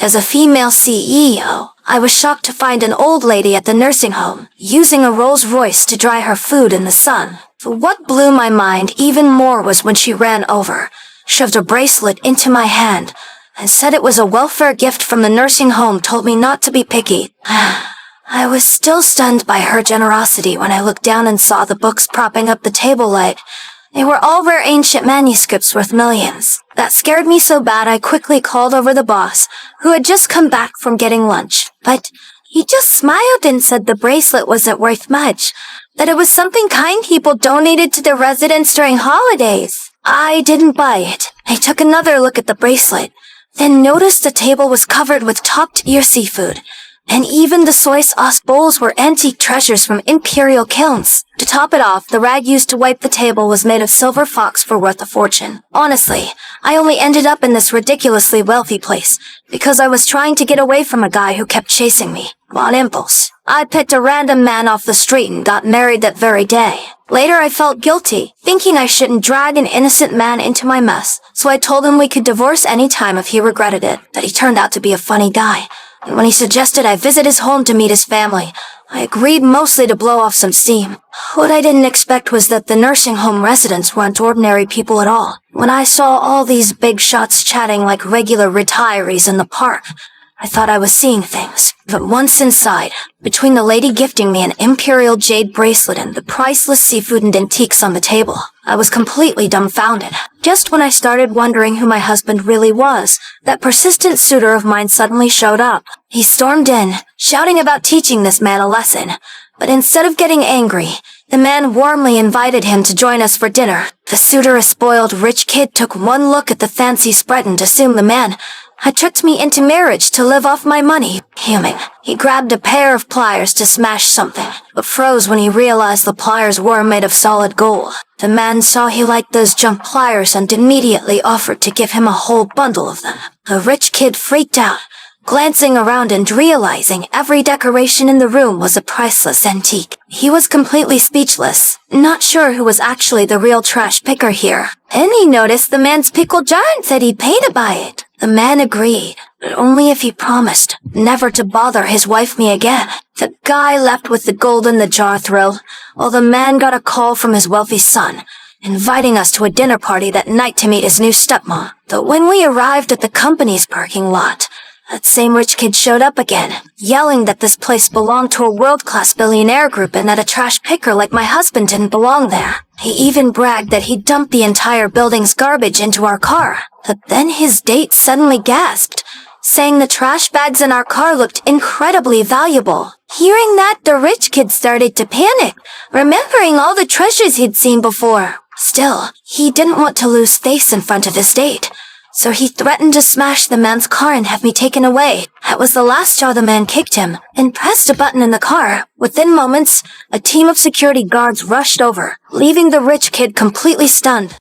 as a female CEO, I was shocked to find an old lady at the nursing home, using a Rolls Royce to dry her food in the sun. But what blew my mind even more was when she ran over, shoved a bracelet into my hand, and said it was a welfare gift from the nursing home, told me not to be picky. I was still stunned by her generosity when I looked down and saw the books propping up the table light. They were all rare ancient manuscripts worth millions. That scared me so bad I quickly called over the boss, who had just come back from getting lunch. But he just smiled and said the bracelet wasn't worth much, that it was something kind people donated to the residents during holidays. I didn't buy it. I took another look at the bracelet, then noticed the table was covered with top-tier seafood, and even the soy sauce bowls were antique treasures from imperial kilns. To top it off, the rag used to wipe the table was made of silver fox for worth a fortune. Honestly, I only ended up in this ridiculously wealthy place because I was trying to get away from a guy who kept chasing me. On impulse, I picked a random man off the street and got married that very day. Later, I felt guilty, thinking I shouldn't drag an innocent man into my mess, so I told him we could divorce any time if he regretted it, that he turned out to be a funny guy. And when he suggested I visit his home to meet his family, I agreed, mostly to blow off some steam. What I didn't expect was that the nursing home residents weren't ordinary people at all. When I saw all these big shots chatting like regular retirees in the park, I thought I was seeing things. But once inside, between the lady gifting me an imperial jade bracelet and the priceless seafood and antiques on the table, I was completely dumbfounded. Just when I started wondering who my husband really was, that persistent suitor of mine suddenly showed up. He stormed in, shouting about teaching this man a lesson. But instead of getting angry, the man warmly invited him to join us for dinner. The suitor, a spoiled rich kid, took one look at the fancy spread and assumed the man had tricked me into marriage to live off my money. Fuming, he grabbed a pair of pliers to smash something, but froze when he realized the pliers were made of solid gold. The man saw he liked those junk pliers and immediately offered to give him a whole bundle of them. The rich kid freaked out, glancing around and realizing every decoration in the room was a priceless antique. He was completely speechless, not sure who was actually the real trash picker here. And he noticed the man's pickled jar and said he'd pay to buy it. The man agreed, but only if he promised never to bother his wife me again. The guy left with the gold in the jar thrilled, while the man got a call from his wealthy son, inviting us to a dinner party that night to meet his new stepmom. But when we arrived at the company's parking lot, that same rich kid showed up again, yelling that this place belonged to a world-class billionaire group and that a trash picker like my husband didn't belong there. He even bragged that he'd dumped the entire building's garbage into our car. But then his date suddenly gasped, saying the trash bags in our car looked incredibly valuable. Hearing that, the rich kid started to panic, remembering all the treasures he'd seen before. Still, he didn't want to lose face in front of his date, so he threatened to smash the man's car and have me taken away. That was the last straw. The man kicked him and pressed a button in the car. Within moments, a team of security guards rushed over, leaving the rich kid completely stunned.